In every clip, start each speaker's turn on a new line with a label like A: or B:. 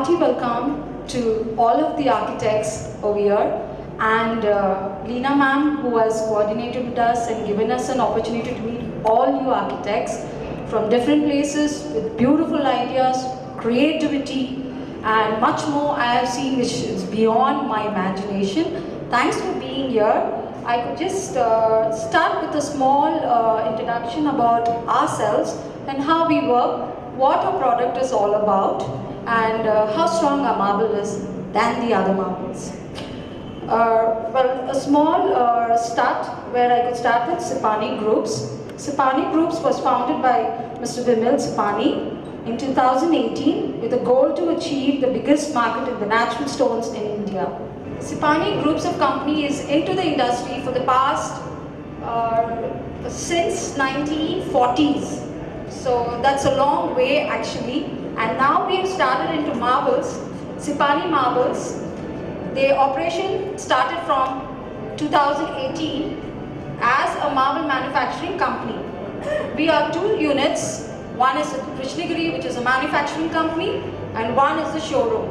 A: hearty welcome to all of the architects over here and Leena ma'am, who has coordinated with us and given us an opportunity to meet all you architects from different places with beautiful ideas, creativity and much more I have seen which is beyond my imagination. Thanks for being here. I could just start with a small introduction about ourselves and how we work, what our product is all about, and how strong our marble is than the other marbles. Well, a small start where I could start with Sipani Groups. Sipani Groups was founded by Mr. Vimal Sipani in 2018 with a goal to achieve the biggest market in the natural stones in India. Sipani Groups of Company is into the industry for the past since 1940s. So that's a long way actually. And now we have started into marbles, Sipani Marbles. The operation started from 2018 as a marble manufacturing company. We have two units. One is at Krishnagiri, which is a manufacturing company, and one is the showroom.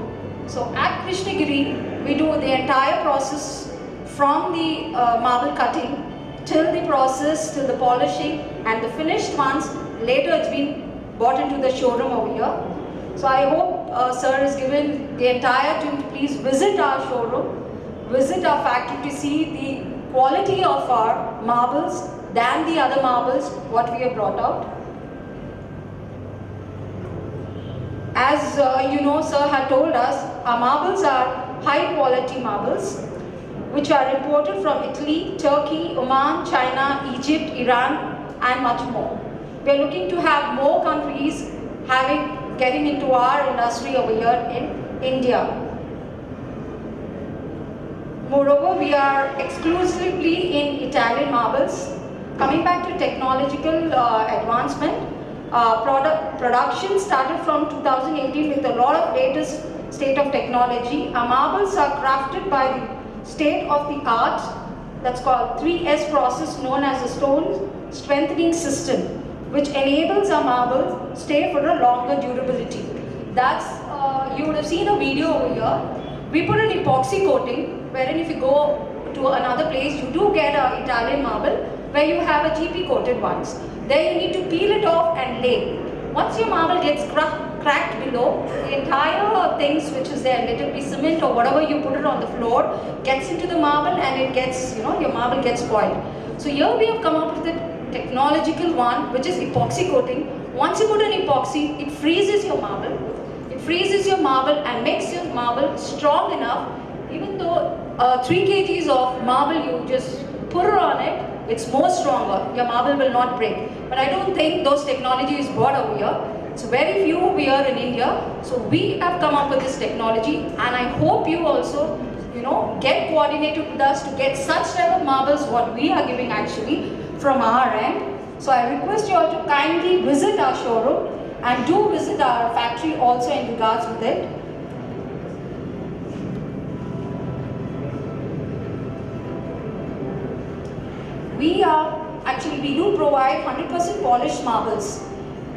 A: So at Krishnagiri, we do the entire process from the marble cutting till the process, till the polishing, and the finished ones, later it's been brought into the showroom over here. So I hope sir has given the entire team to please visit our showroom, visit our factory to see the quality of our marbles than the other marbles what we have brought out. As you know, sir had told us, our marbles are high quality marbles which are imported from Italy, Turkey, Oman, China, Egypt, Iran and much more. We are looking to have more countries getting into our industry over here in India. Moreover, we are exclusively in Italian marbles. Coming back to technological advancement, production started from 2018 with a lot of latest state of technology. Our marbles are crafted by the state of the art, that's called 3S process known as a stone strengthening system, which enables our marble stay for a longer durability. That's, you would have seen a video over here. We put an epoxy coating, wherein if you go to another place, you do get an Italian marble, where you have a GP coated ones. There you need to peel it off and lay. Once your marble gets cracked below, the entire things which is there, let it be cement or whatever you put it on the floor, gets into the marble and it gets, your marble gets spoiled. So here we have come up with a technological one, which is epoxy coating. Once you put an epoxy, it freezes your marble. It freezes your marble and makes your marble strong enough. Even though 3 kgs of marble you just put it on it, it's more stronger. Your marble will not break. But I don't think those technology is brought over here. It's very few over here in India. So we have come up with this technology, and I hope you also, get coordinated with us to get such type of marbles what we are giving actually from our end. So I request you all to kindly visit our showroom and do visit our factory also in regards with it. We do provide 100% polished marbles.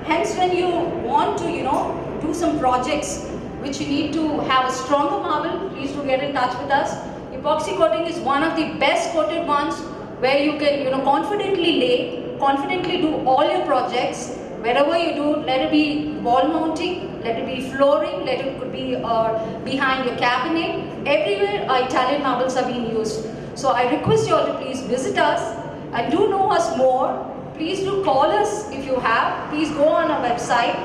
A: Hence when you want to, do some projects which you need to have a stronger marble, please do get in touch with us. Epoxy coating is one of the best coated ones where you can, confidently lay, confidently do all your projects. Wherever you do, let it be wall mounting, let it be flooring, let it could be behind your cabinet. Everywhere Italian marbles are being used. So I request you all to please visit us and do know us more. Please do call us if you have. Please go on our website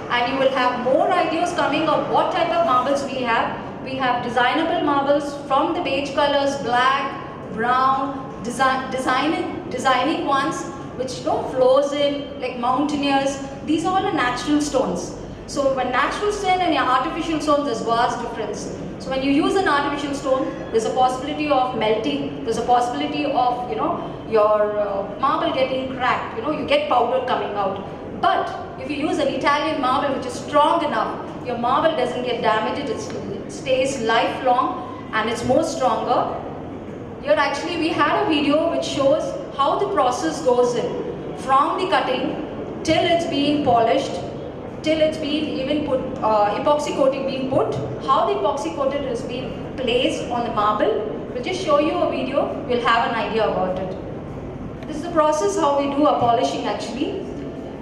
A: and you will have more ideas coming of what type of marbles we have. We have designable marbles from the beige colors, black, brown, designing ones which flows in like mountaineers. These are all natural stones. So when natural stone and artificial stones, there's vast difference. So when you use an artificial stone, there's a possibility of melting, there's a possibility of, your marble getting cracked, you get powder coming out. But if you use an Italian marble which is strong enough, your marble doesn't get damaged, it stays lifelong and it's more stronger. Here actually we had a video which shows how the process goes in from the cutting till it's being polished. till it's been even put, epoxy coating being put. How the epoxy coating is being placed on the marble, we'll just show you a video, we'll have an idea about it. This is the process how we do our polishing actually.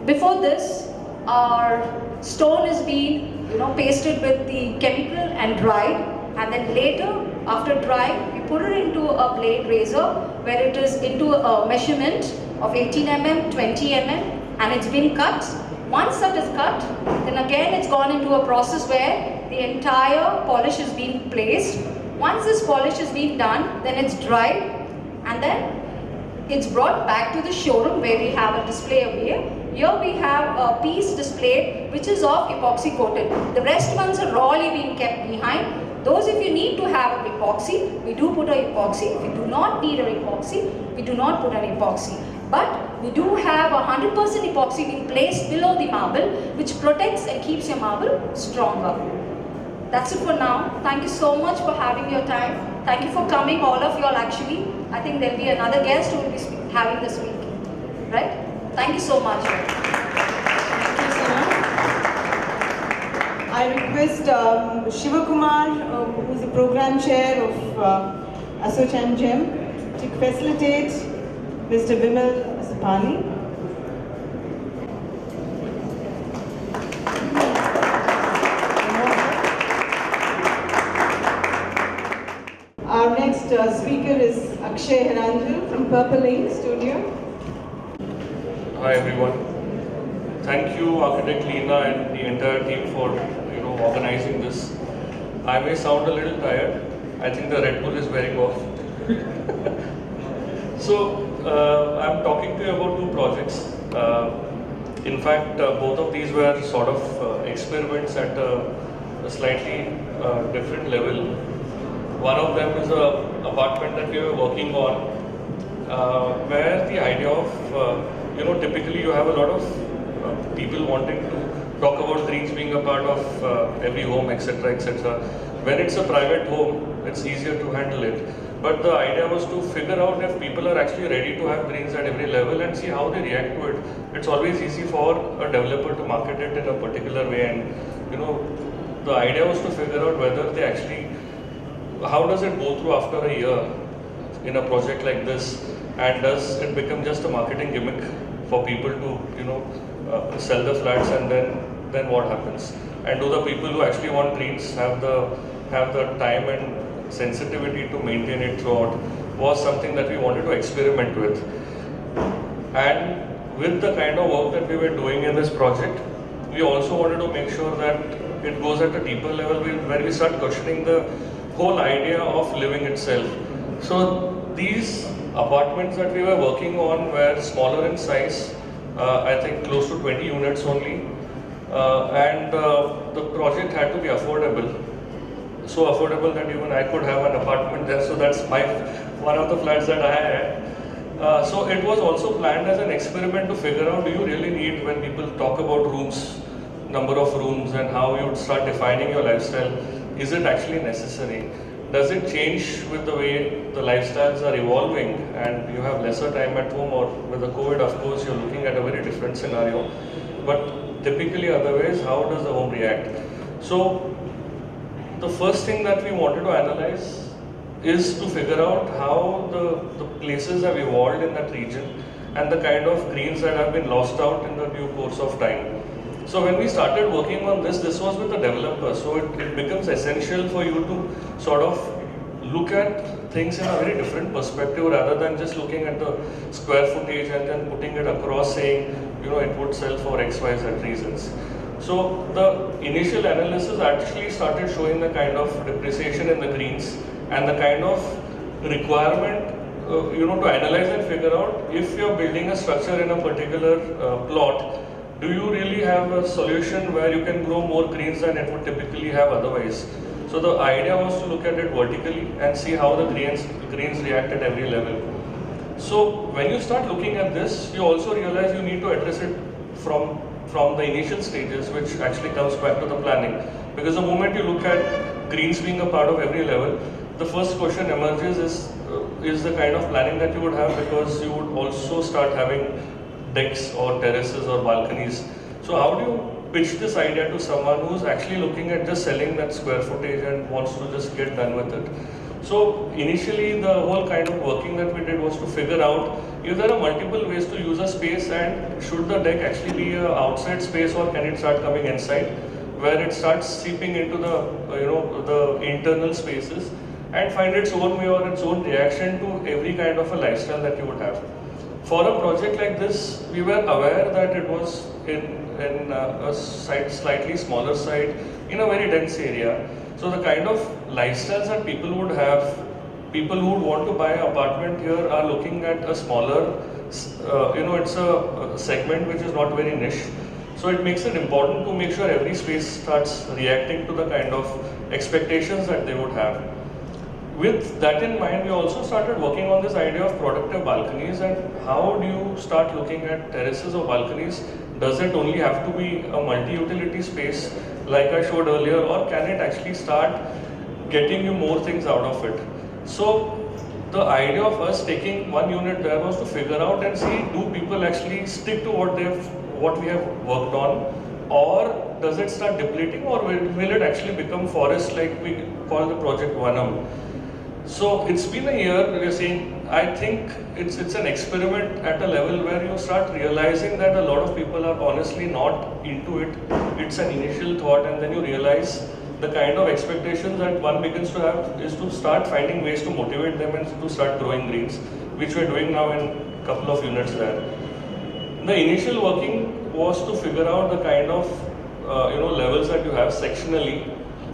A: Before this, our stone is being pasted with the chemical and dried, and then later after drying we put it into a blade razor where it is into a measurement of 18 mm, 20 mm, and it's been cut. Once that is cut, then again it's gone into a process where the entire polish is being placed. Once this polish is being done, then it's dried, and then it's brought back to the showroom where we have a display over here. Here we have a piece displayed which is of epoxy coated. The rest ones are rawly being kept behind. Those if you need to have an epoxy, we do put an epoxy. If you do not need an epoxy, we do not put an epoxy. But we do have 100% epoxy being placed below the marble, which protects and keeps your marble stronger. That's it for now. Thank you so much for having your time. Thank you for coming, all of you all actually. I think there'll be another guest who will be having this week. Right? Thank you so much.
B: Thank you, Sana. I request Shivakumar, who is the program chair of ASSOCHAM GEM, to facilitate Mr. Vimal Sapani. Our next speaker is Akshay Hiranjan from Purple Ink Studio.
C: Hi everyone. Thank you Architect Leena and the entire team for organizing this. I may sound a little tired. I think the Red Bull is wearing off. So I'm talking to you about two projects. In fact, both of these were sort of experiments at a slightly different level. One of them is an apartment that we were working on, where the idea of typically you have a lot of people wanting to talk about greens being a part of every home, etc., etc. When it's a private home, it's easier to handle it. But the idea was to figure out if people are actually ready to have greens at every level and see how they react to it. It's always easy for a developer to market it in a particular way, and the idea was to figure out whether they actually, how does it go through after a year in a project like this, and does it become just a marketing gimmick for people to sell the flats, and then what happens? And do the people who actually want greens have the time and sensitivity to maintain it throughout? Was something that we wanted to experiment with. And with the kind of work that we were doing in this project, we also wanted to make sure that it goes at a deeper level where we start questioning the whole idea of living itself. So these apartments that we were working on were smaller in size, I think close to 20 units only, and the project had to be affordable. So affordable that even I could have an apartment there, so that's one of the flats that I had. So it was also planned as an experiment to figure out, do you really need, when people talk about rooms, number of rooms and how you would start defining your lifestyle, is it actually necessary? Does it change with the way the lifestyles are evolving and you have lesser time at home, or with the COVID, of course, you're looking at a very different scenario. But typically otherwise, how does the home react? So the first thing that we wanted to analyze is to figure out how the places have evolved in that region and the kind of greens that have been lost out in the due course of time. So when we started working on this was with the developer, so it becomes essential for you to sort of look at things in a very different perspective rather than just looking at the square footage and then putting it across saying, it would sell for X, Y, Z reasons. So the initial analysis actually started showing the kind of depreciation in the greens and the kind of requirement to analyze and figure out if you're building a structure in a particular plot, do you really have a solution where you can grow more greens than it would typically have otherwise? So the idea was to look at it vertically and see how the greens react at every level. So when you start looking at this, you also realize you need to address it from the initial stages, which actually comes back to the planning. Because the moment you look at greens being a part of every level, the first question emerges is the kind of planning that you would have, because you would also start having decks or terraces or balconies. So how do you pitch this idea to someone who's actually looking at just selling that square footage and wants to just get done with it. So initially the whole kind of working that we did was to figure out if there are multiple ways to use a space, and should the deck actually be an outside space or can it start coming inside, where it starts seeping into the the internal spaces and find its own way or its own reaction to every kind of a lifestyle that you would have. For a project like this, we were aware that it was in a slightly smaller site in a very dense area. So the kind of lifestyles that people would have, people who would want to buy an apartment here are looking at a smaller, it's a segment which is not very niche. So it makes it important to make sure every space starts reacting to the kind of expectations that they would have. With that in mind, we also started working on this idea of productive balconies, and how do you start looking at terraces or balconies? Does it only have to be a multi-utility space like I showed earlier, or can it actually start getting you more things out of it? So the idea of us taking one unit there was to figure out and see, do people actually stick to what we have worked on, or does it start depleting, or will it actually become forest like we call the project Vanam? So it's been a year, we are saying, I think it's an experiment at a level where you start realizing that a lot of people are honestly not into it. It's an initial thought, and then you realize the kind of expectations that one begins to have is to start finding ways to motivate them and to start growing greens, which we're doing now in a couple of units there. The initial working was to figure out the kind of levels that you have sectionally.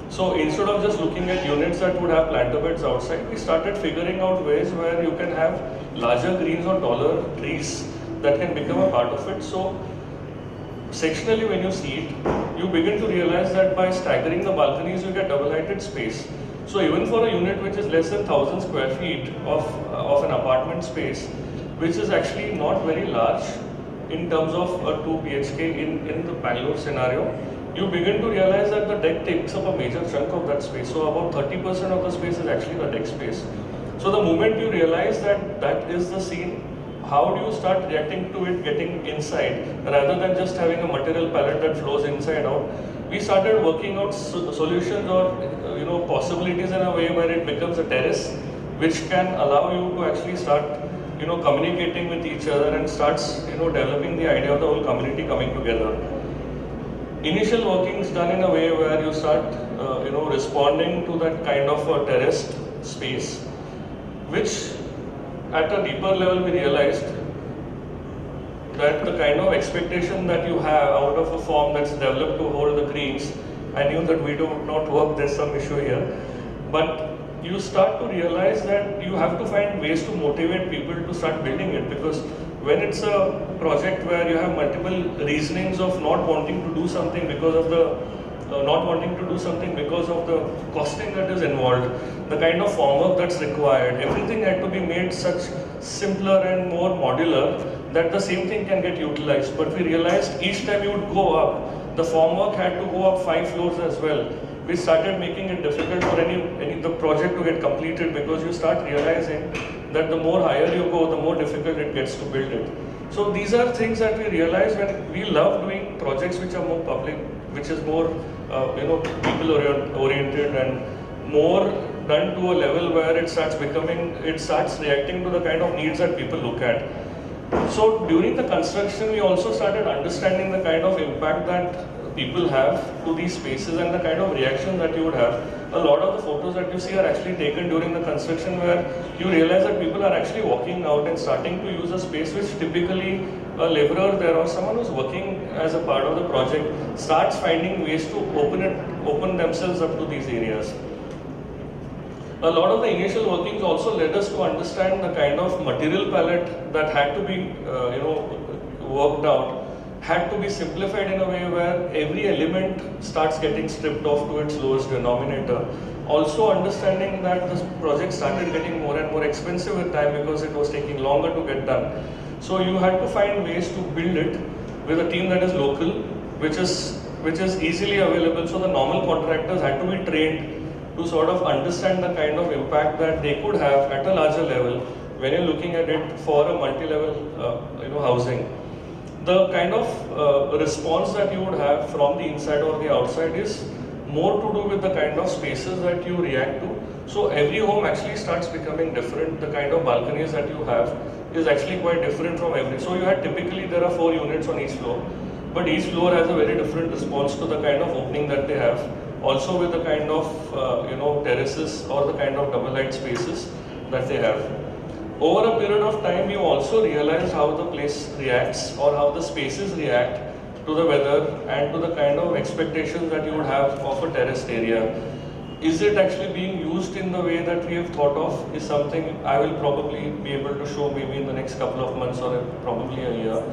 C: So instead of just looking at units that would have planter beds outside, we started figuring out ways where you can have larger greens or taller trees that can become a part of it. So sectionally, when you see it, you begin to realize that by staggering the balconies, you get double-heighted space. So even for a unit which is less than 1,000 square feet of an apartment space, which is actually not very large in terms of a 2 BHK in the Bangalore scenario, you begin to realize that the deck takes up a major chunk of that space. So about 30% of the space is actually the deck space. So the moment you realize that that is the scene, how do you start reacting to it getting inside rather than just having a material palette that flows inside out? We started working out solutions or possibilities in a way where it becomes a terrace, which can allow you to actually start communicating with each other and starts developing the idea of the whole community coming together. Initial workings done in a way where you start responding to that kind of a terraced space, which at a deeper level we realized that the kind of expectation that you have out of a form that's developed to hold the greens, I knew that we do not work, there's some issue here, but you start to realize that you have to find ways to motivate people to start building it, because when it's a project where you have multiple reasonings of not wanting to do something because of the costing that is involved, the kind of formwork that's required, everything had to be made such simpler and more modular that the same thing can get utilized. But we realized each time you would go up, the formwork had to go up 5 floors as well. We started making it difficult for the project to get completed, because you start realizing that the more higher you go, the more difficult it gets to build it. So these are things that we realize when we love doing projects which are more public, which is more people oriented and more done to a level where it starts reacting to the kind of needs that people look at. So during the construction, we also started understanding the kind of impact that people have to these spaces and the kind of reaction that you would have. A lot of the photos that you see are actually taken during the construction, where you realize that people are actually walking out and starting to use a space which typically a laborer there or someone who's working as a part of the project starts finding ways to open themselves up to these areas. A lot of the initial workings also led us to understand the kind of material palette that had to be worked out, had to be simplified in a way where every element starts getting stripped off to its lowest denominator. Also understanding that this project started getting more and more expensive with time because it was taking longer to get done. So you had to find ways to build it with a team that is local, which is easily available. So the normal contractors had to be trained to sort of understand the kind of impact that they could have at a larger level when you're looking at it for a multi-level housing. the kind of response that you would have from the inside or the outside is more to do with the kind of spaces that you react to. So every home actually starts becoming different. The kind of balconies that you have is actually quite different from every. So you had typically there are 4 units on each floor, but each floor has a very different response to the kind of opening that they have. Also with the kind of terraces or the kind of double light spaces that they have. Over a period of time, you also realize how the place reacts or how the spaces react to the weather and to the kind of expectations that you would have of a terraced area. Is it actually being used in the way that we have thought of is something I will probably be able to show maybe in the next couple of months or probably a year.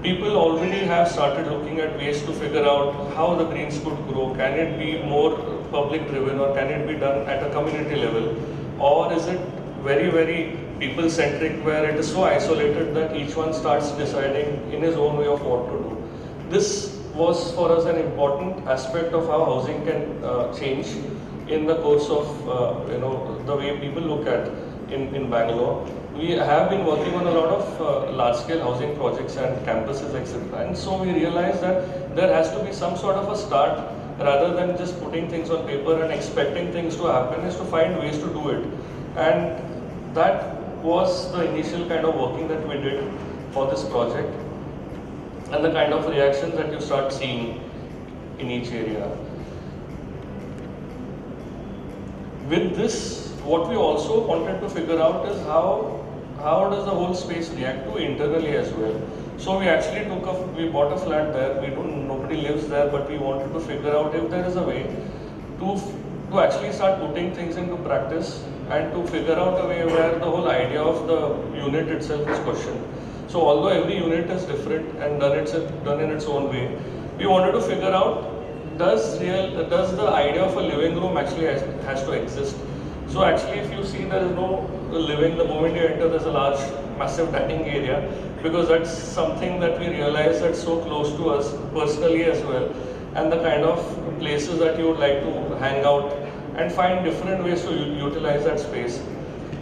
C: People already have started looking at ways to figure out how the greens could grow. Can it be more public driven or can it be done at a community level? Or is it very, very people centric where it is so isolated that each one starts deciding in his own way of what to do? This was for us an important aspect of how housing can change in the course of the way people look at in Bangalore. We have been working on a lot of large-scale housing projects and campuses, etc. And so we realized that there has to be some sort of a start rather than just putting things on paper and expecting things to happen, is to find ways to do it. And that was the initial kind of working that we did for this project and the kind of reactions that you start seeing in each area. With this, what we also wanted to figure out is how does the whole space react to internally as well. So we actually we bought a flat there. Nobody lives there, but we wanted to figure out if there is a way to actually start putting things into practice and to figure out a way where the whole idea of the unit itself is questioned. So although every unit is different and done in its own way, we wanted to figure out does the idea of a living room actually has to exist. So actually, if you see, there is no living. The moment you enter, there's a large, massive dining area, because that's something that we realize that's so close to us personally as well, and the kind of places that you would like to hang out and find different ways to utilize that space.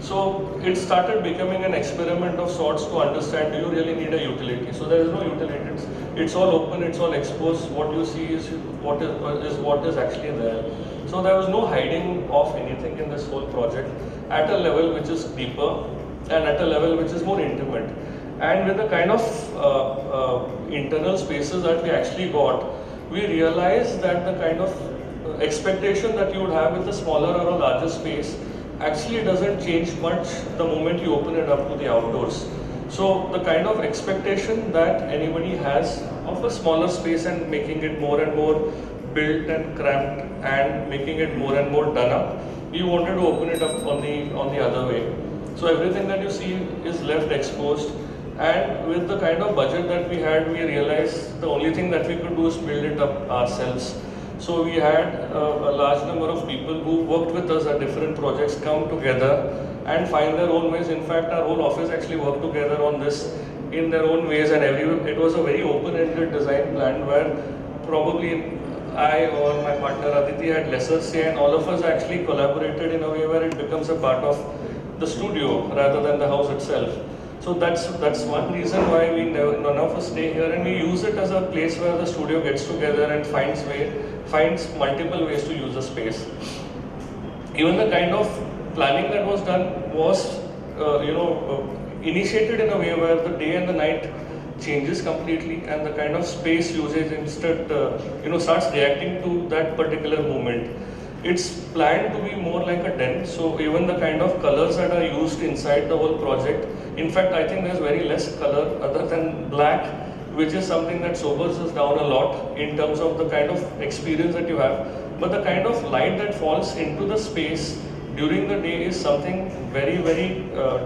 C: So it started becoming an experiment of sorts to understand, do you really need a utility? So there is no utility. It's all open, it's all exposed. What you see is what is actually there. So there was no hiding of anything in this whole project at a level which is deeper and at a level which is more intimate. And with the kind of internal spaces that we actually got, we realized that the kind of expectation that you would have with a smaller or a larger space actually doesn't change much the moment you open it up to the outdoors. So the kind of expectation that anybody has of a smaller space and making it more and more built and cramped and making it more and more done up, we wanted to open it up on the other way. So everything that you see is left exposed, and with the kind of budget that we had, we realized the only thing that we could do is build it up ourselves. So we had a large number of people who worked with us at different projects come together and find their own ways. In fact, our whole office actually worked together on this in their own ways, and it was a very open-ended design plan where probably I or my partner Aditi had lesser say, and all of us actually collaborated in a way where it becomes a part of the studio rather than the house itself. So that's one reason why none of us stay here, and we use it as a place where the studio gets together and finds multiple ways to use the space. Even the kind of planning that was done was initiated in a way where the day and the night changes completely, and the kind of space usage instead starts reacting to that particular moment. It's planned to be more like a den, so even the kind of colors that are used inside the whole project, in fact I think there's very less color other than black, which is something that sobers us down a lot in terms of the kind of experience that you have. But the kind of light that falls into the space during the day is something very, very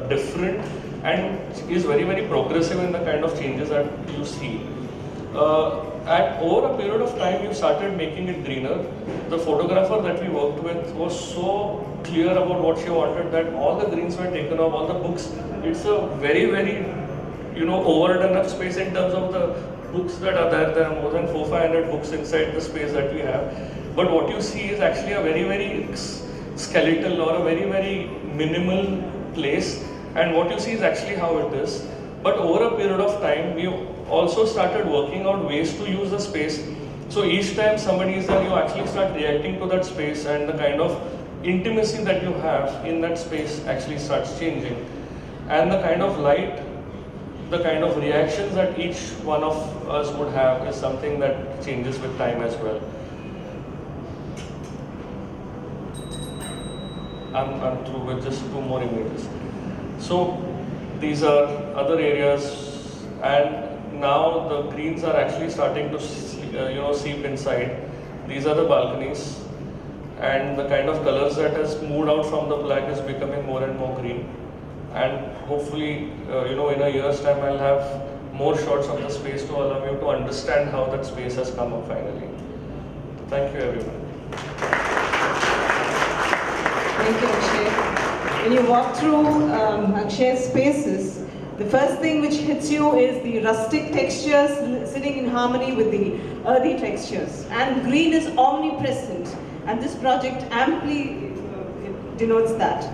C: different and is very, very progressive in the kind of changes that you see. Over a period of time, we started making it greener. The photographer that we worked with was so clear about what she wanted that all the greens were taken off, all the books. It's a very, very overdone up space in terms of the books that are there. There are more than 400-500 books inside the space that we have. But what you see is actually a very, very skeletal or a very, very minimal place. And what you see is actually how it is. But over a period of time, we also started working out ways to use the space. So each time somebody is there, you actually start reacting to that space, and the kind of intimacy that you have in that space actually starts changing. And the kind of light, the kind of reactions that each one of us would have is something that changes with time as well. I'm through with just 2 more images. So these are other areas, and now the greens are actually starting to seep inside. These are the balconies, and the kind of colors that has moved out from the black is becoming more and more green. And hopefully, in a year's time, I'll have more shots of the space to allow you to understand how that space has come up finally. Thank you, everyone.
B: Thank you, Akshay. When you walk through Akshay's spaces, the first thing which hits you is the rustic textures sitting in harmony with the earthy textures. And green is omnipresent, and this project amply denotes that.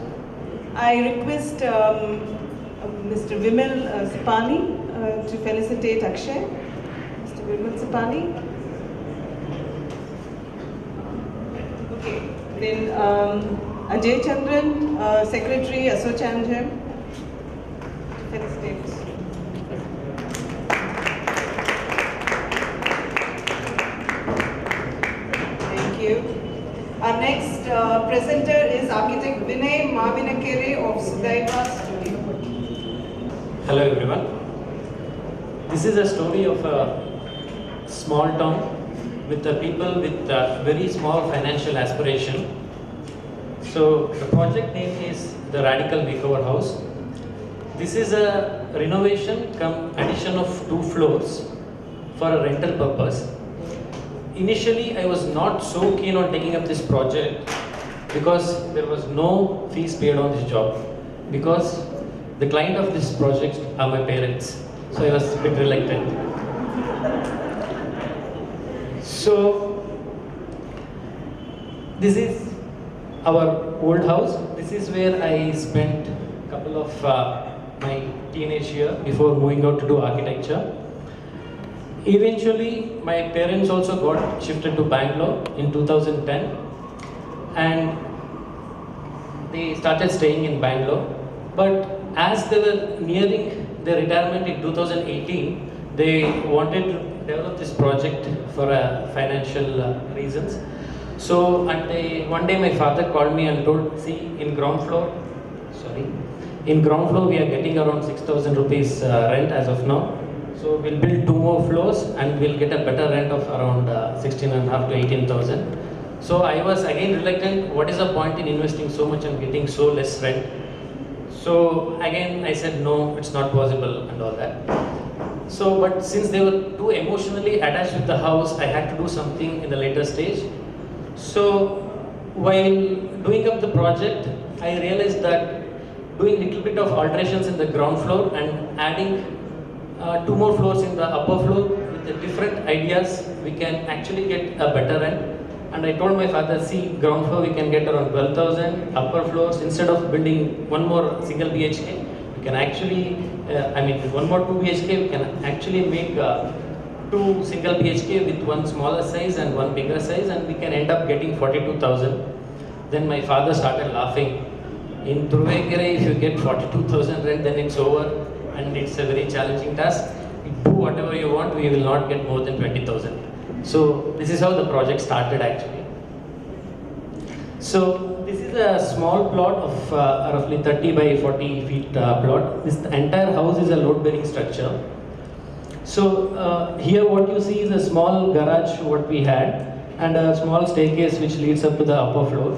B: I request Mr. Vimal Sapani to felicitate Akshay. Mr. Vimal Sapani. Okay, then Ajay Chandran, Secretary, Asochanjem, to felicitate. Thank you. Our next presenter is architect Vinay Mavinakere of Sudaiva Studio.
D: Hello everyone. This is a story of a small town with the people with very small financial aspiration. So the project name is the Radical Makeover House. This is a renovation cum addition of 2 floors for a rental purpose. Initially, I was not so keen on taking up this project because there was no fees paid on this job, because the client of this project are my parents, so I was a bit reluctant. So this is our old house. This is where I spent a couple of my teenage year before moving out to do architecture. Eventually, my parents also got shifted to Bangalore in 2010, and they started staying in Bangalore. But as they were nearing their retirement in 2018, they wanted to develop this project for financial reasons. So one day my father called me and told, see, in ground floor we are getting around 6,000 rupees rent as of now. So we'll build 2 more floors and we'll get a better rent of around 16,500 to 18,000. So I was again reluctant. What is the point in investing so much and getting so less rent? So again I said no, it's not possible and all that. So but since they were too emotionally attached with the house, I had to do something in the later stage. So while doing up the project, I realized that doing little bit of alterations in the ground floor and adding 2 more floors in the upper floor with the different ideas, we can actually get a better rent. And I told my father, see, ground floor we can get around 12,000, upper floors instead of building 1 more single BHK, we can actually, 1 more 2 BHK, we can actually make 2 single BHK with 1 smaller size and 1 bigger size, and we can end up getting 42,000. Then my father started laughing. In Thuruvekere, if you get 42,000 rent, then it's over. And it's a very challenging task. You do whatever you want, we will not get more than 20,000. So this is how the project started actually. So this is a small plot of roughly 30 by 40 feet plot. This entire house is a load-bearing structure. So here what you see is a small garage what we had, and a small staircase which leads up to the upper floor.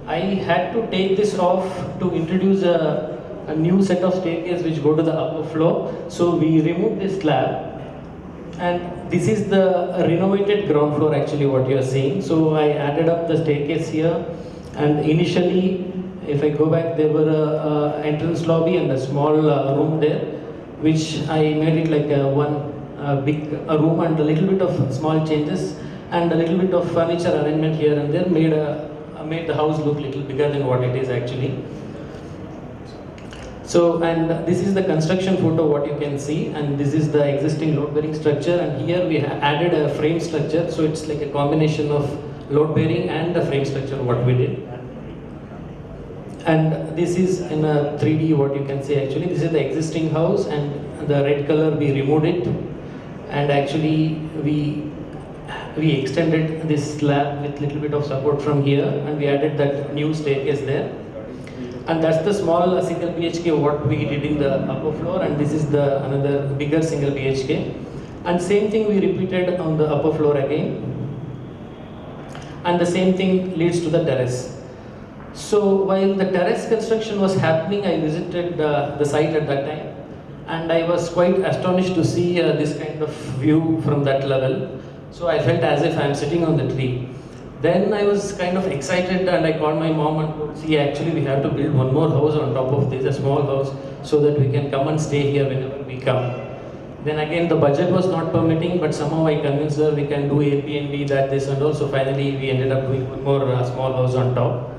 D: I had to take this off to introduce a new set of staircase which go to the upper floor. So we removed this slab, and this is the renovated ground floor actually what you are seeing. So I added up the staircase here, and initially if I go back, there were a entrance lobby and a small room there, which I made it like a big room, and a little bit of small changes and a little bit of furniture arrangement here and there made the house look little bigger than what it is actually. So, and this is the construction photo what you can see, and this is the existing load bearing structure, and here we added a frame structure, so it's like a combination of load bearing and the frame structure what we did. And this is in a 3D what you can see actually. This is the existing house, and the red color we removed it, and actually we extended this slab with little bit of support from here, and we added that new staircase there. And that's the small single BHK what we did in the upper floor, and this is the another bigger single BHK. And same thing we repeated on the upper floor again. And the same thing leads to the terrace. So while the terrace construction was happening, I visited the site at that time, and I was quite astonished to see this kind of view from that level. So I felt as if I am sitting on the tree. Then I was kind of excited, and I called my mom and told, see, actually we have to build one more house on top of this, a small house, so that we can come and stay here whenever we come. Then again the budget was not permitting, but somehow I convinced her we can do Airbnb, that, this and all. So finally we ended up doing one more small house on top.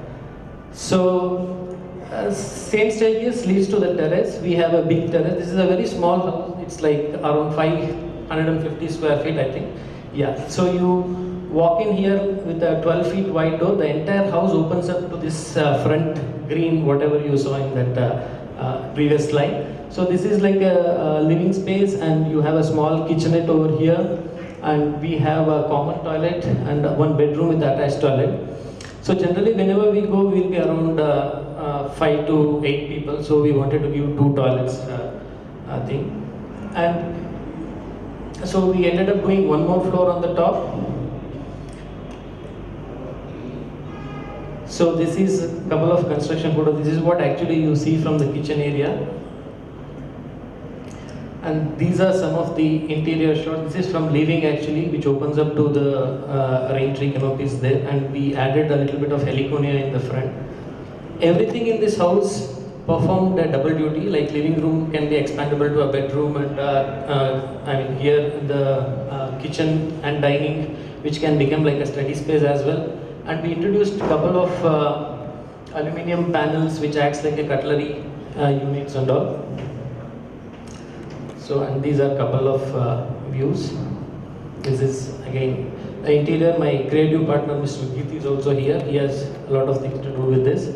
D: So same staircase leads to the terrace. We have a big terrace. This is a very small house. It's like around 550 square feet, I think. Yeah. So you walk in here with a 12 feet wide door. The entire house opens up to this front green, whatever you saw in that previous slide. So this is like a living space, and you have a small kitchenette over here, and we have a common toilet and one bedroom with attached toilet. So generally whenever we go, we will be around 5 to 8 people, so we wanted to give 2 toilets thing. And so we ended up doing one more floor on the top. So this is a couple of construction photos. This is what actually you see from the kitchen area. And these are some of the interior shots. This is from living actually, which opens up to the rain tree canopies there, and we added a little bit of heliconia in the front. Everything in this house performed a double duty, like living room can be expandable to a bedroom, and I mean here the kitchen and dining, which can become like a study space as well. And we introduced a couple of aluminium panels which acts like a cutlery units and all. So, and these are a couple of views. This is again the interior. My creative partner Mr. Geet is also here. He has a lot of things to do with this.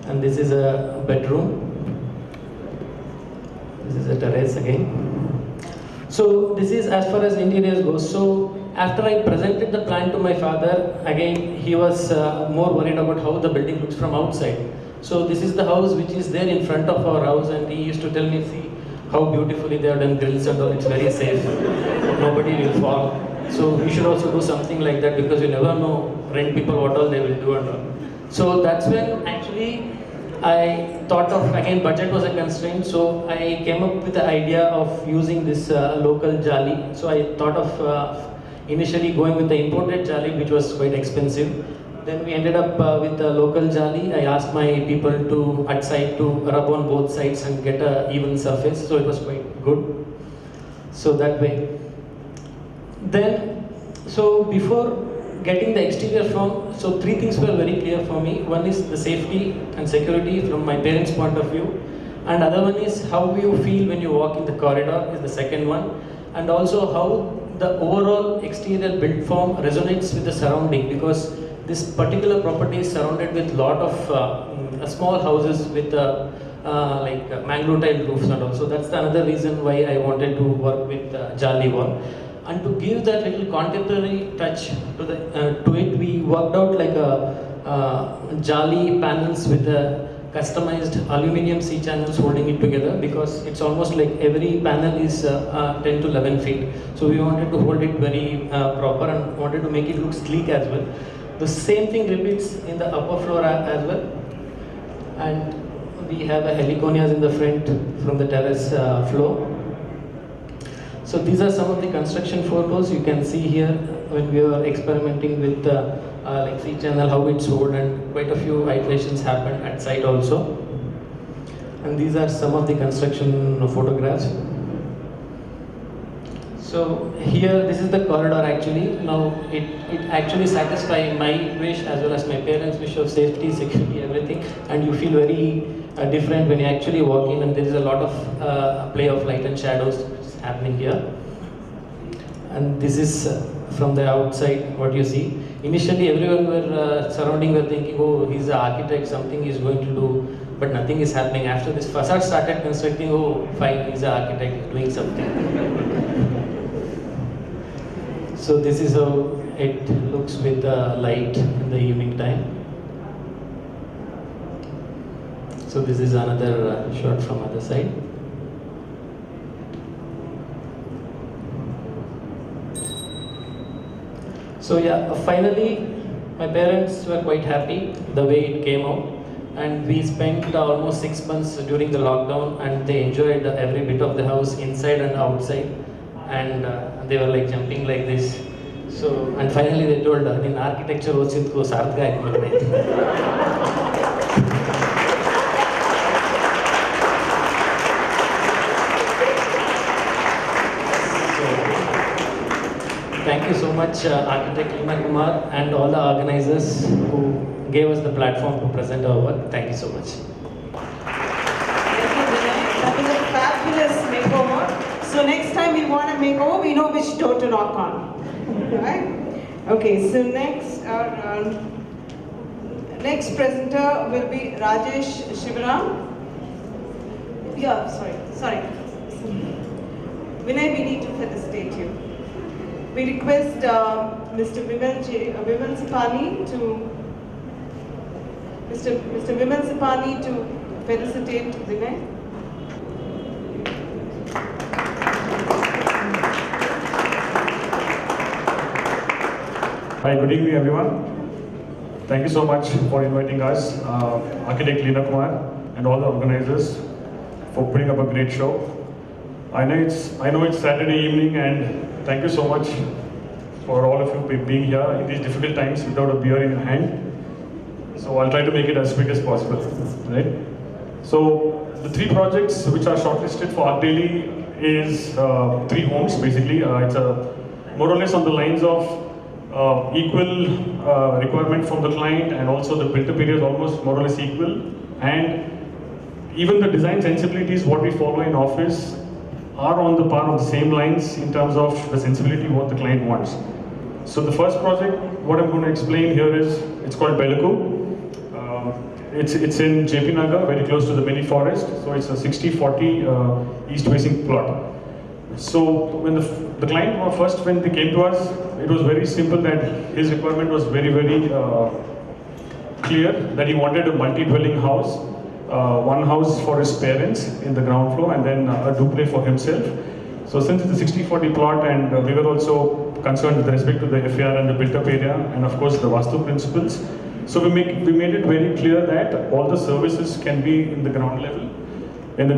D: And this is a bedroom. This is a terrace again. So this is as far as interiors goes. So after I presented the plan to my father, again he was more worried about how the building looks from outside. So this is the house which is there in front of our house, and he used to tell me, see how beautifully they have done grills and all, it's very safe. Nobody will fall. So we should also do something like that, because you never know rent people what all they will do and all. So that's when actually I thought of, again budget was a constraint, so I came up with the idea of using this local jali. So I thought of initially going with the imported jali, which was quite expensive. Then we ended up with the local jali. I asked my people to at site to rub on both sides and get a even surface, so it was quite good. So that way. Then, so before getting the exterior form, so 3 things were very clear for me. One is the safety and security from my parents' point of view, and other one is how you feel when you walk in the corridor is the second one, and also how the overall exterior build form resonates with the surrounding, because this particular property is surrounded with lot of small houses with like mangrove tile roofs and all. So that's the another reason why I wanted to work with jali wall. And to give that little contemporary touch to it, we worked out like a jali panels with a customized aluminium C channels holding it together, because it's almost like every panel is 10 to 11 feet. So we wanted to hold it very proper and wanted to make it look sleek as well. The same thing repeats in the upper floor as well. And we have a heliconias in the front from the terrace floor. So these are some of the construction photos you can see here when we were experimenting with like C channel, how it's sold, and quite a few iterations happened at site also. And these are some of the construction photographs. So here, this is the corridor actually. Now it actually satisfies my wish as well as my parents' wish of safety, security, everything, and you feel very different when you actually walk in, and there is a lot of play of light and shadows which is happening here. And this is from the outside what you see. Initially everyone were surrounding were thinking, oh, he's an architect, something he's going to do, but nothing is happening. After this facade started constructing, oh fine, he's an architect doing something. So this is how it looks with the light in the evening time. So this is another shot from other side. So yeah, finally my parents were quite happy the way it came out, and we spent almost 6 months during the lockdown, and they enjoyed every bit of the house inside and outside, and they were like jumping like this. So, and finally they told, in architecture ochitko sarthga aitmagnaiti. Thank you so much, Architect Leena Kumar, and all the organizers who gave us the platform to present our work. Thank you so much.
B: Thank you, Vinay. That was a fabulous makeover. So next time we want a makeover, we know which door to knock on. Right? Okay, so next, our next presenter will be Rajesh Shivaram. Yeah, sorry. Vinay, we need to felicitate you. We request Mr. Vimal Sipani to felicitate Vinay.
E: Hi, good evening everyone. Thank you so much for inviting us, Architect Leena Kumar and all the organizers for putting up a great show. I know it's Saturday evening, and thank you so much for all of you being here in these difficult times without a beer in your hand. So I'll try to make it as quick as possible, right? So the 3 projects which are shortlisted for Art Daily is 3 homes basically. It's more or less on the lines of equal requirement from the client, and also the built-up area is almost more or less equal, and even the design sensibilities what we follow in office are on the par of the same lines in terms of the sensibility what the client wants. So the first project, what I'm going to explain here is, it's called Belluku. It's in JP Nagar, very close to the mini forest. So it's a 60-40 east-facing plot. So when the client first, when they came to us, it was very simple that his requirement was very clear, that he wanted a multi-dwelling house. One house for his parents in the ground floor, and then a duplex for himself. So since it's a 60-40 plot, and we were also concerned with respect to the FAR and the built-up area, and of course the Vastu principles. So we made it very clear that all the services can be in the ground level, and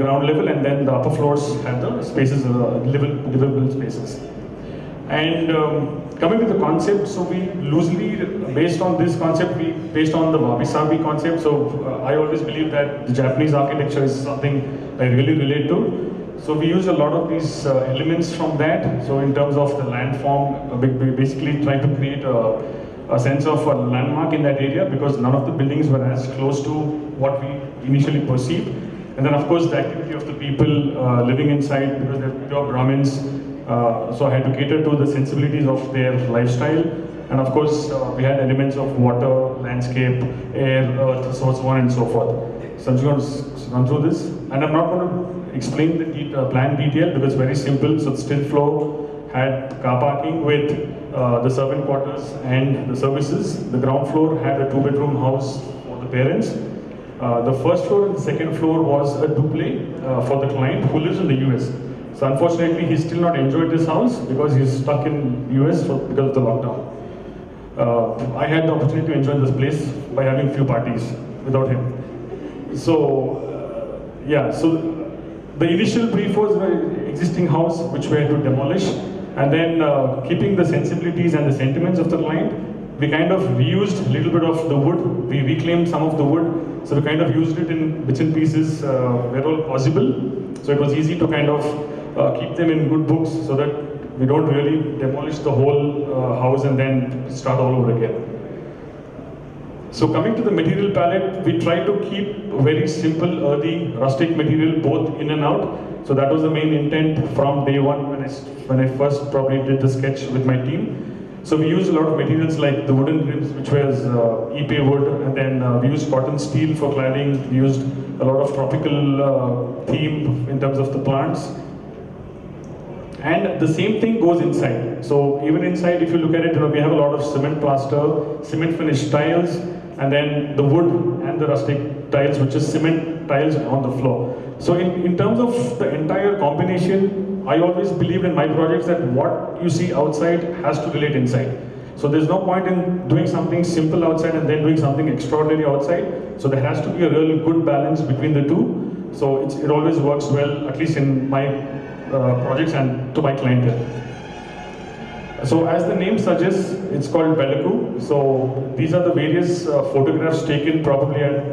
E: then the upper floors have the spaces, livable spaces. And coming to the concept, so we loosely, based on this concept, based on the wabi-sabi concept. So I always believe that the Japanese architecture is something I really relate to. So we use a lot of these elements from that. So in terms of the landform, we basically try to create a sense of a landmark in that area, because none of the buildings were as close to what we initially perceived. And then of course the activity of the people living inside, because they're pure Brahmins. So I had to cater to the sensibilities of their lifestyle, and of course we had elements of water, landscape, air, earth, so on and so forth. So I'm just going to run through this, and I'm not going to explain the plan detail because it's very simple. So the still floor had car parking with the servant quarters and the services. The ground floor had a 2-bedroom house for the parents. The first floor and the second floor was a duplex for the client who lives in the US. So unfortunately, he's still not enjoyed this house because he's stuck in US because of the lockdown. I had the opportunity to enjoy this place by having few parties without him. So so the initial brief was the existing house which we had to demolish, and then keeping the sensibilities and the sentiments of the client, we kind of reused a little bit of the wood. We reclaimed some of the wood, so we kind of used it in bits and pieces where all possible. So it was easy to kind of keep them in good books, so that we don't really demolish the whole house and then start all over again. So coming to the material palette, we try to keep very simple, earthy, rustic material both in and out. So that was the main intent from day one when I first probably did the sketch with my team. So we used a lot of materials like the wooden rims, which was Ipe wood, and then we used cotton steel for cladding. We used a lot of tropical theme in terms of the plants. And the same thing goes inside. So even inside, if you look at it, we have a lot of cement plaster, cement finished tiles, and then the wood and the rustic tiles, which is cement tiles on the floor. So in terms of the entire combination, I always believed in my projects that what you see outside has to relate inside. So there's no point in doing something simple outside and then doing something extraordinary outside. So there has to be a really good balance between the two. So it always works well, at least in my projects and to my clientele. So as the name suggests, it's called Belakoo. So these are the various photographs taken probably at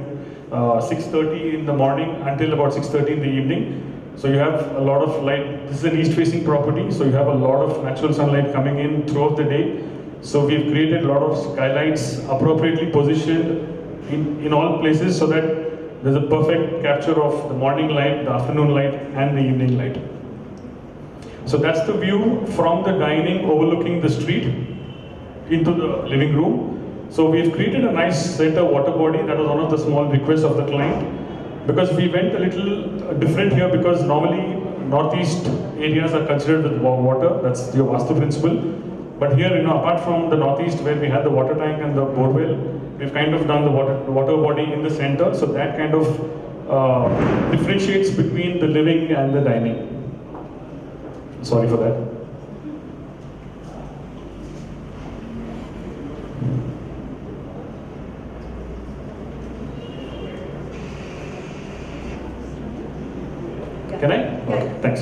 E: 6:30 in the morning until about 6:30 in the evening. So you have a lot of light. This is an east-facing property, so you have a lot of natural sunlight coming in throughout the day. So we've created a lot of skylights appropriately positioned in all places so that there's a perfect capture of the morning light, the afternoon light, and the evening light. So that's the view from the dining overlooking the street into the living room. So we've created a nice center water body. That was one of the small requests of the client, because we went a little different here, because normally northeast areas are considered with water. That's your Vastu principle. But here, apart from the northeast where we had the water tank and the borewell, we've kind of done the water body in the center. So that kind of differentiates between the living and the dining. Sorry for that. Can I? Okay, thanks.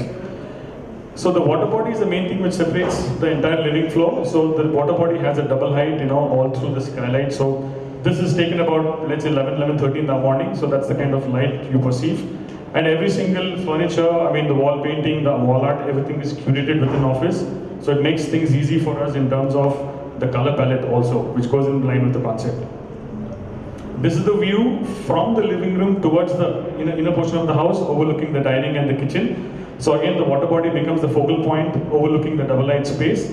E: So the water body is the main thing which separates the entire living floor. So the water body has a double height, all through the skylight. So this is taken about, let's say 11:30 in the morning. So that's the kind of light you perceive. And every single furniture, the wall painting, the wall art, everything is curated within office. So it makes things easy for us in terms of the color palette also, which goes in line with the concept. This is the view from the living room towards the inner portion of the house, overlooking the dining and the kitchen. So again, the water body becomes the focal point, overlooking the double light space.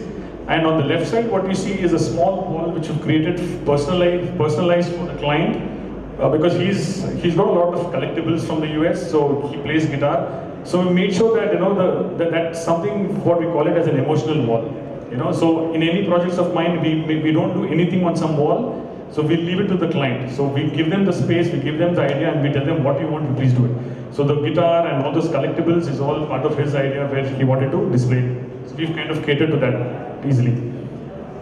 E: And on the left side, what we see is a small wall which we've created personalized for the client. Because he's got a lot of collectibles from the US, so he plays guitar. So we made sure that that's something, what we call it as an emotional wall. So in any projects of mine, we don't do anything on some wall. So we leave it to the client. So we give them the space, we give them the idea, and we tell them what you want, you please do it. So the guitar and all those collectibles is all part of his idea where he wanted to display it. So we've kind of catered to that easily.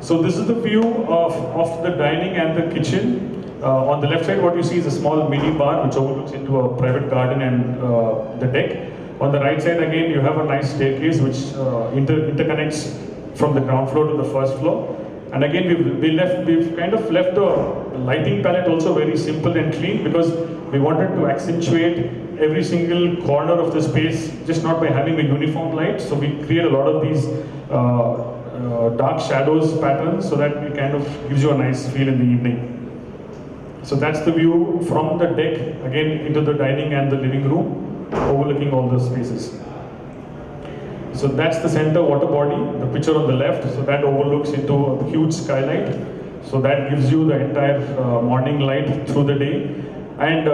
E: So this is the view of the dining and the kitchen. On the left side, what you see is a small mini bar which overlooks into a private garden and the deck. On the right side, again, you have a nice staircase which interconnects from the ground floor to the first floor. And again, we've kind of left the lighting palette also very simple and clean, because we wanted to accentuate every single corner of the space, just not by having a uniform light. So we create a lot of these dark shadows patterns so that it kind of gives you a nice feel in the evening. So that's the view from the deck, again, into the dining and the living room, overlooking all the spaces. So that's the center water body, the picture on the left. So that overlooks into a huge skylight. So that gives you the entire morning light through the day. And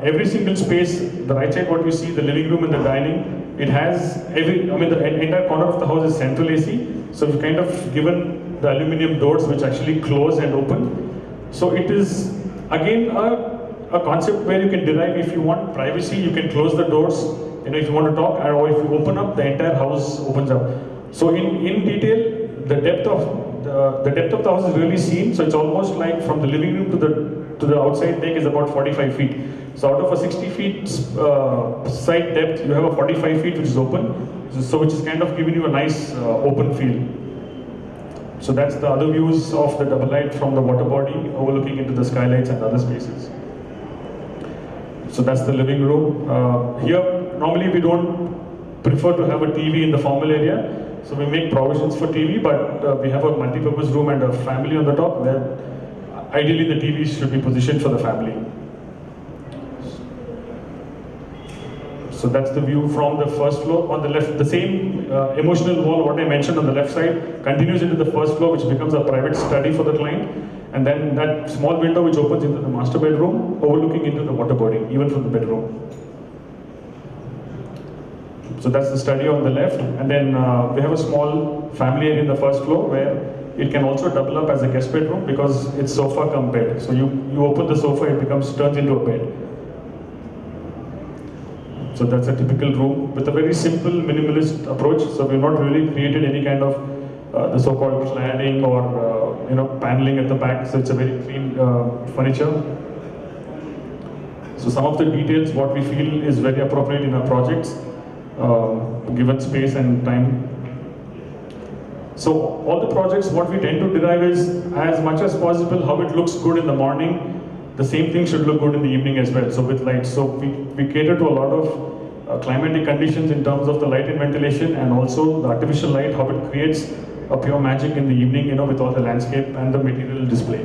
E: every single space, the right side, what you see, the living room and the dining, it has the entire corner of the house is central AC. So we've kind of given the aluminum doors which actually close and open. So it is again a concept where you can derive, if you want privacy, you can close the doors, if you want to talk, or if you open up, the entire house opens up. So in detail, the depth of the house is really seen. So it's almost like from the living room to the outside deck is about 45 feet. So out of a 60 feet side depth, you have a 45 feet which is open. So which is kind of giving you a nice open feel. So that's the other views of the double light from the water body overlooking into the skylights and other spaces. So that's the living room. Here, normally we don't prefer to have a TV in the formal area. So we make provisions for TV, but we have a multi-purpose room and a family on the top where ideally the TVs should be positioned for the family. So that's the view from the first floor. On the left, the same emotional wall, what I mentioned on the left side, continues into the first floor, which becomes a private study for the client. And then that small window which opens into the master bedroom, overlooking into the waterboarding, even from the bedroom. So that's the study on the left. And then we have a small family area in the first floor where it can also double up as a guest bedroom because it's sofa cum bed. So you open the sofa, it turns into a bed. So that's a typical room with a very simple minimalist approach. So we've not really created any kind of the so-called cladding or paneling at the back. So it's a very clean furniture. So some of the details what we feel is very appropriate in our projects, given space and time. So all the projects what we tend to derive is as much as possible how it looks good in the morning. The same thing should look good in the evening as well, so with light. So we cater to a lot of climatic conditions in terms of the light and ventilation, and also the artificial light, how it creates a pure magic in the evening, with all the landscape and the material display.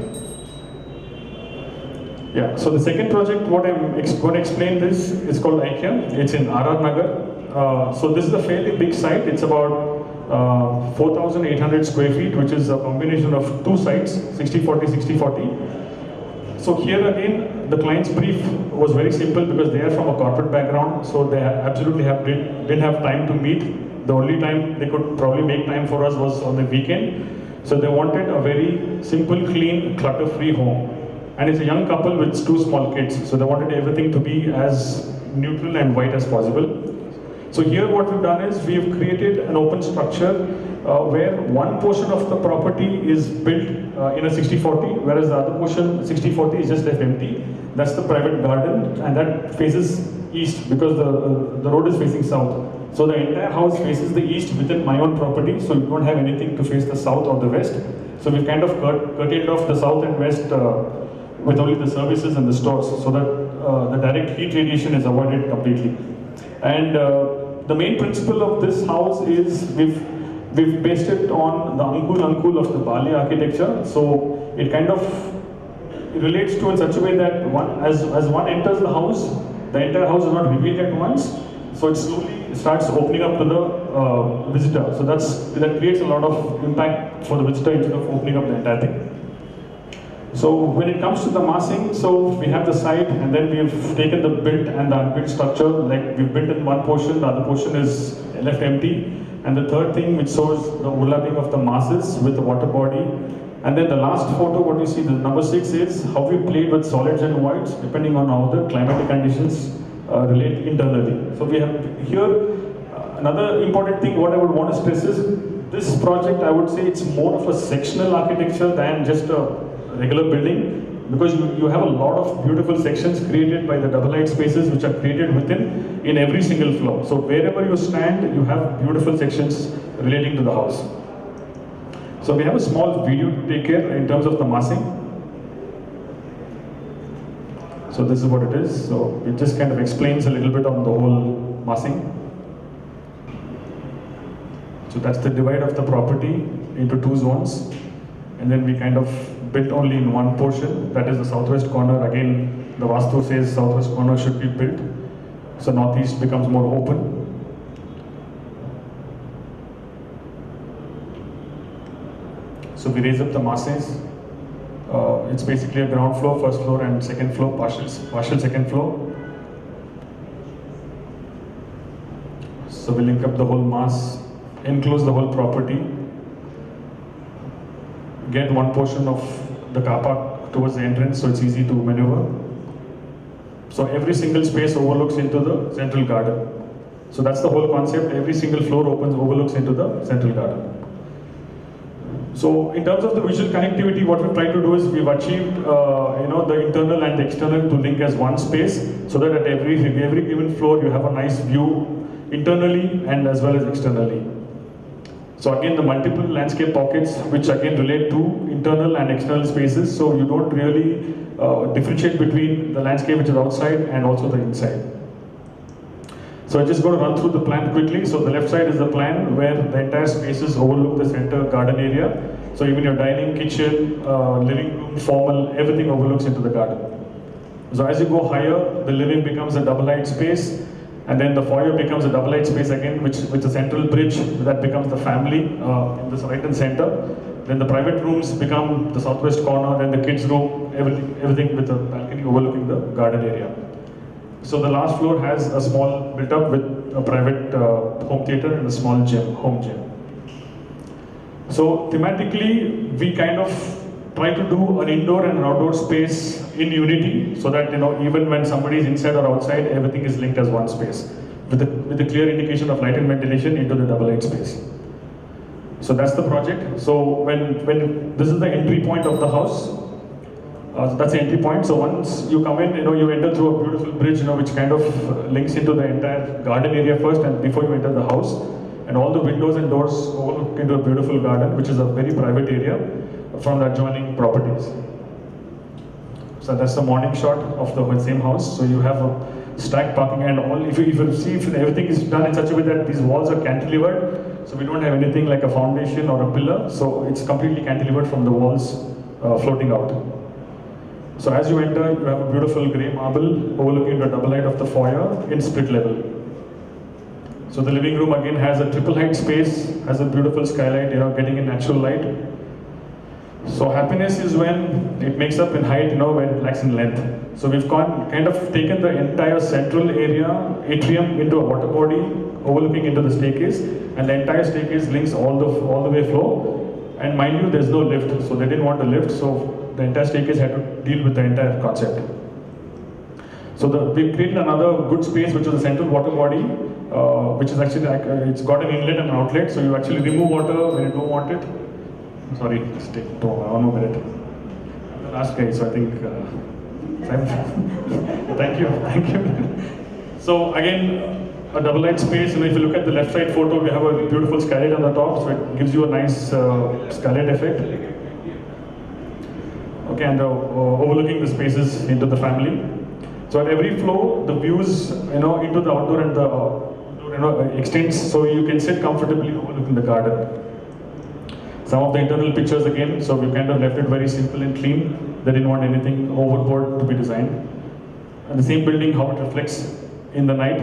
E: Yeah, so the second project, what I'm going to explain this, is called IKEA. It's in RR Nagar. So this is a fairly big site. It's about 4,800 square feet, which is a combination of two sites, 60-40, 60-40. So here again, the client's brief was very simple because they are from a corporate background, so they absolutely didn't have time to meet. The only time they could probably make time for us was on the weekend. So they wanted a very simple, clean, clutter-free home. And it's a young couple with two small kids, so they wanted everything to be as neutral and white as possible. So here what we've done is we've created an open structure where one portion of the property is built in a 60-40, whereas the other portion, 60-40, is just left empty. That's the private garden, and that faces east because the road is facing south. So the entire house faces the east within my own property, so you don't have anything to face the south or the west. So we've kind of curtailed off the south and west with only the services and the stores, so that the direct heat radiation is avoided completely. And the main principle of this house is we've based it on the Angkul of the Bali architecture. So it kind of relates to in such a way that as one enters the house, the entire house is not revealed at once. So it slowly starts opening up to the visitor. So that creates a lot of impact for the visitor instead of opening up the entire thing. So when it comes to the massing, so we have the site, and then we've taken the built and the unbuilt structure. Like we've built in one portion, the other portion is left empty. And the third thing which shows the overlapping of the masses with the water body. And then the last photo, what you see, the number 6, is how we played with solids and voids depending on how the climatic conditions relate internally. So we have here another important thing what I would want to stress is this project, I would say it's more of a sectional architecture than just a regular building, because you have a lot of beautiful sections created by the double height spaces which are created in every single floor. So wherever you stand, you have beautiful sections relating to the house. So we have a small video to take care in terms of the massing. So this is what it is. So it just kind of explains a little bit on the whole massing. So that's the divide of the property into two zones. And then we kind of built only in one portion, that is the southwest corner. Again, the Vastu says southwest corner should be built, so northeast becomes more open. So we raise up the masses. It's basically a ground floor, first floor and second floor, partial second floor. So we link up the whole mass, enclose the whole property, get one portion of the car park towards the entrance so it's easy to maneuver. So every single space overlooks into the central garden. So that's the whole concept. Every single floor overlooks into the central garden. So in terms of the visual connectivity, what we've tried to do is we've achieved the internal and the external to link as one space, so that at every given floor you have a nice view internally and as well as externally. So again, the multiple landscape pockets, which again relate to internal and external spaces, so you don't really differentiate between the landscape which is outside and also the inside. So I'm just going to run through the plan quickly. So the left side is the plan where the entire spaces overlook the center garden area. So even your dining, kitchen, living room, formal, everything overlooks into the garden. So as you go higher, the living becomes a double height space, and then the foyer becomes a double height space again, with a central bridge that becomes the family in this right and center. Then the private rooms become the southwest corner, then the kids' room, everything with a balcony overlooking the garden area. So the last floor has a small built-up with a private home theater and a small gym, home gym. So thematically, we kind of try to do an indoor and an outdoor space in unity, so that even when somebody is inside or outside, everything is linked as one space, with a clear indication of light and ventilation into the double height space. So that's the project. So when this is the entry point of the house, so that's the entry point. So once you come in, you enter through a beautiful bridge, which kind of links into the entire garden area first, and before you enter the house, and all the windows and doors overlook into a beautiful garden, which is a very private area from the adjoining properties. So that's the morning shot of the same house. So you have a stacked parking, and all. If you see, if everything is done in such a way that these walls are cantilevered, so we don't have anything like a foundation or a pillar. So it's completely cantilevered from the walls floating out. So as you enter, you have a beautiful grey marble overlooking the double height of the foyer in split level. So the living room again has a triple height space, has a beautiful skylight, getting in natural light. So happiness is when it makes up in height, when it lacks in length. So we've kind of taken the entire central area, atrium, into a water body overlooking into the staircase, and the entire staircase links all the way floor. And mind you, there's no lift, so they didn't want a lift, so the entire staircase had to deal with the entire concept. So we created another good space, which is a central water body, which is actually it's got an inlet and an outlet, so you actually remove water when you don't want it. Sorry, just take 1 more minute. I'm the last guy, so I think. Thank you. So again, a double light space. If you look at the left side photo, we have a beautiful skylight on the top, so it gives you a nice skylight effect. Okay, and overlooking the spaces into the family. So at every floor, the views into the outdoor and the extends, so you can sit comfortably overlooking the garden. Some of the internal pictures again, so we kind of left it very simple and clean. They didn't want anything overboard to be designed. And the same building, how it reflects in the night.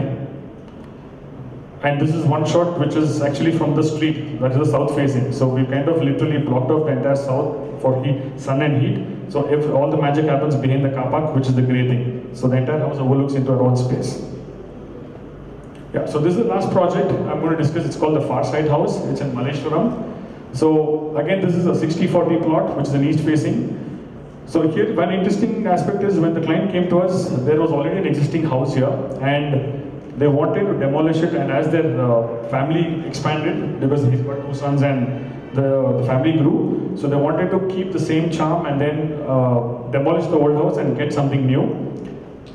E: And this is one shot which is actually from the street, that is the south facing. So we kind of literally blocked off the entire south for heat, sun and heat. So if all the magic happens behind the car park, which is the grey thing. So the entire house overlooks into our own space. Yeah, so this is the last project I'm going to discuss. It's called the Far Side House. It's in Malleshwaram. So again, this is a 60-40 plot, which is an east facing. So here, one interesting aspect is when the client came to us, there was already an existing house here, and they wanted to demolish it. And as their family expanded, because he's got 2 sons and the family grew, so they wanted to keep the same charm and then demolish the old house and get something new.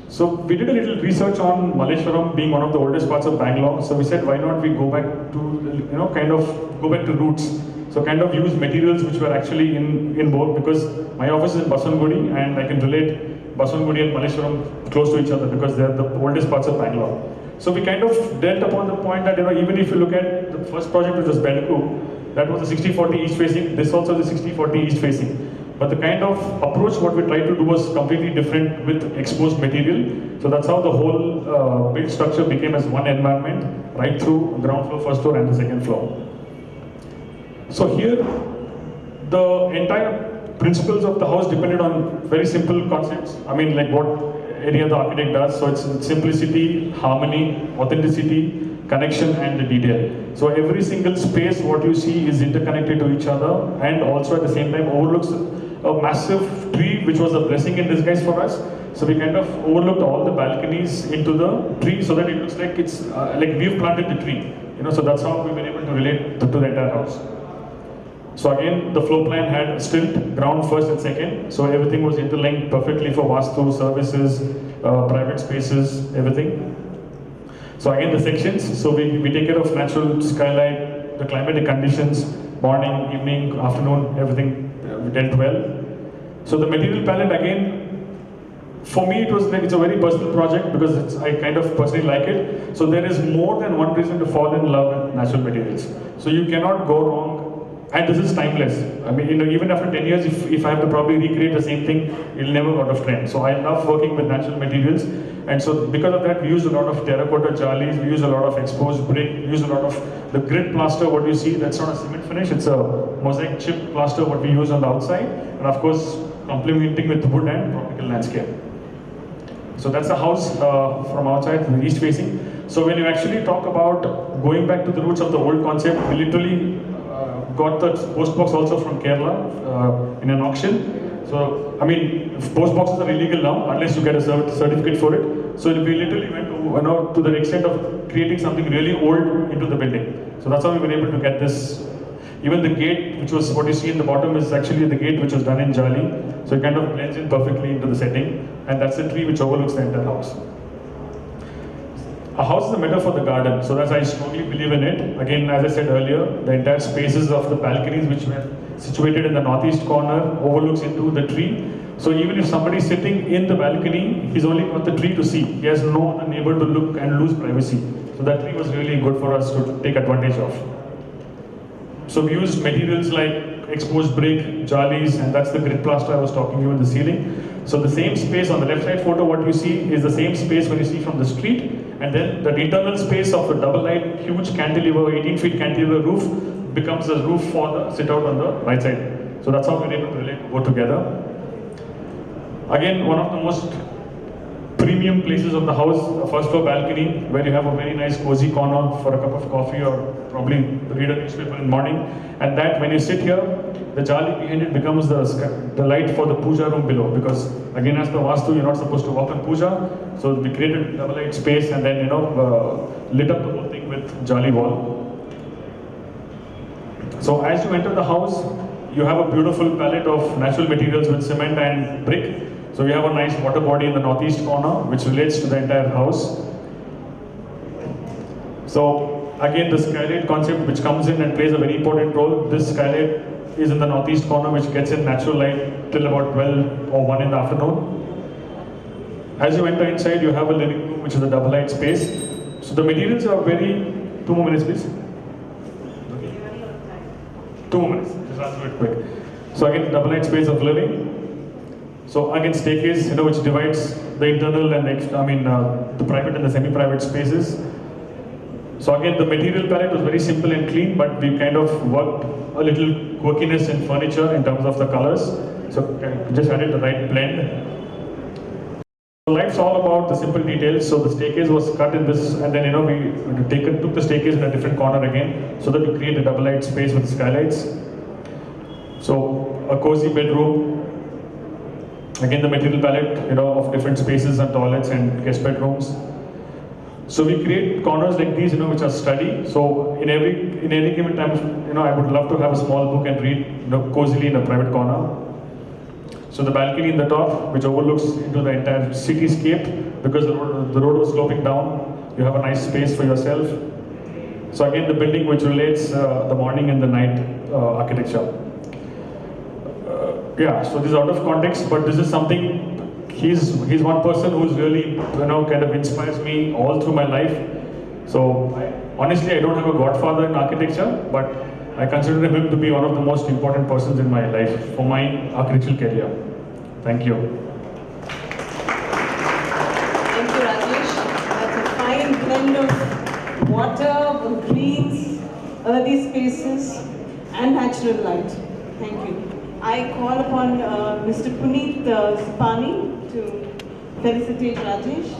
E: So we did a little research on Malleshwaram being one of the oldest parts of Bangalore. So we said, why not we go back to, kind of go back to roots. So kind of use materials which were actually in both, because my office is in Baswantagudi and I can relate Baswantagudi and Malleshwaram close to each other because they're the oldest parts of Bangalore. So we kind of dealt upon the point that, even if you look at the first project, which was Belku, that was a 60-40 east facing. This also is a 60-40 east facing. But the kind of approach what we tried to do was completely different with exposed material. So that's how the whole build structure became as one environment, right through ground floor, first floor and the second floor. So here, the entire principles of the house depended on very simple concepts. I mean, like what any other architect does. So it's simplicity, harmony, authenticity, connection and the detail. So every single space what you see is interconnected to each other, and also at the same time overlooks a massive tree which was a blessing in disguise for us. So we kind of overlooked all the balconies into the tree so that it looks like it's like we've planted the tree. So that's how we were able to relate to the entire house. So again, the floor plan had a stilt, ground first and second. So everything was interlinked perfectly for Vastu, services, private spaces, everything. So again, the sections. So we take care of natural skylight, the climatic conditions, morning, evening, afternoon, everything we dealt well. So the material palette again, for me, it's a very personal project because I kind of personally like it. So there is more than one reason to fall in love with natural materials. So you cannot go wrong. And this is timeless. I mean, even after 10 years, if I have to probably recreate the same thing, it'll never go out of trend. So I love working with natural materials. And so because of that, we use a lot of terracotta jalis, we use a lot of exposed brick, we use a lot of the grid plaster, what you see, that's not a cement finish, it's a mosaic chip plaster, what we use on the outside. And of course, complementing with wood and tropical landscape. So that's the house from outside, east facing. So when you actually talk about going back to the roots of the old concept, we literally got the post box also from Kerala in an auction. So, I mean, post boxes are illegal now unless you get a certificate for it. So we literally went to the extent of creating something really old into the building. So that's how we were able to get this. Even the gate, which was what you see in the bottom, is actually the gate which was done in Jali. So it kind of blends in perfectly into the setting. And that's the tree which overlooks the entire house. A house is a metaphor for the garden, so that's I strongly believe in it. Again, as I said earlier, the entire spaces of the balconies which were situated in the northeast corner overlooks into the tree. So even if somebody is sitting in the balcony, he's only got the tree to see. He has no other neighbor to look and lose privacy. So that tree was really good for us to take advantage of. So we used materials like exposed brick, jalis, and that's the grid plaster I was talking to you in the ceiling. So the same space on the left side photo, what you see is the same space when you see from the street. And then the internal space of the double light, huge cantilever, 18 feet cantilever roof becomes the roof for the sit out on the right side. So that's how we're able to really go together. Again, one of the most premium places of the house, a first floor balcony, where you have a very nice cozy corner for a cup of coffee or probably read a newspaper in the morning. And that when you sit here, the jali behind it becomes the light for the puja room below, because again, as the Vastu, you're not supposed to walk on puja. So we created double light space and then lit up the whole thing with jali wall. So as you enter the house, you have a beautiful palette of natural materials with cement and brick. So we have a nice water body in the northeast corner, which relates to the entire house. So again, the skylight concept which comes in and plays a very important role. This skylight is in the northeast corner, which gets in natural light till about 12 or 1 in the afternoon. As you enter inside, you have a living room, which is a double light space. So the materials are very... 2 more minutes, please. Okay. 2 more minutes. Just answer it quick. So again, double light space of living. So again, staircase, which divides the internal and the private and the semi-private spaces. So again, the material palette was very simple and clean, but we kind of worked a little quirkiness in furniture in terms of the colors. So just added the right blend. So life's all about the simple details. So the staircase was cut in this, and then we took the staircase in a different corner again, so that we create a double light space with skylights. So a cozy bedroom. Again, the material palette, of different spaces and toilets and guest bedrooms. So we create corners like these, which are study. So in any given time, I would love to have a small book and read, cozily in a private corner. So the balcony in the top, which overlooks into the entire cityscape, because the road was sloping down, you have a nice space for yourself. So again, the building which relates the morning and the night architecture. Yeah, so this is out of context, but this is something, he's one person who's really, kind of inspires me all through my life. So honestly, I don't have a godfather in architecture, but I consider him to be one of the most important persons in my life for my architectural career. Thank you.
B: Thank you, Rajesh. That's a fine blend of water, greens, earthy spaces, and natural light. Thank you. I call upon Mr. Puneet Sapani to felicitate Rajesh.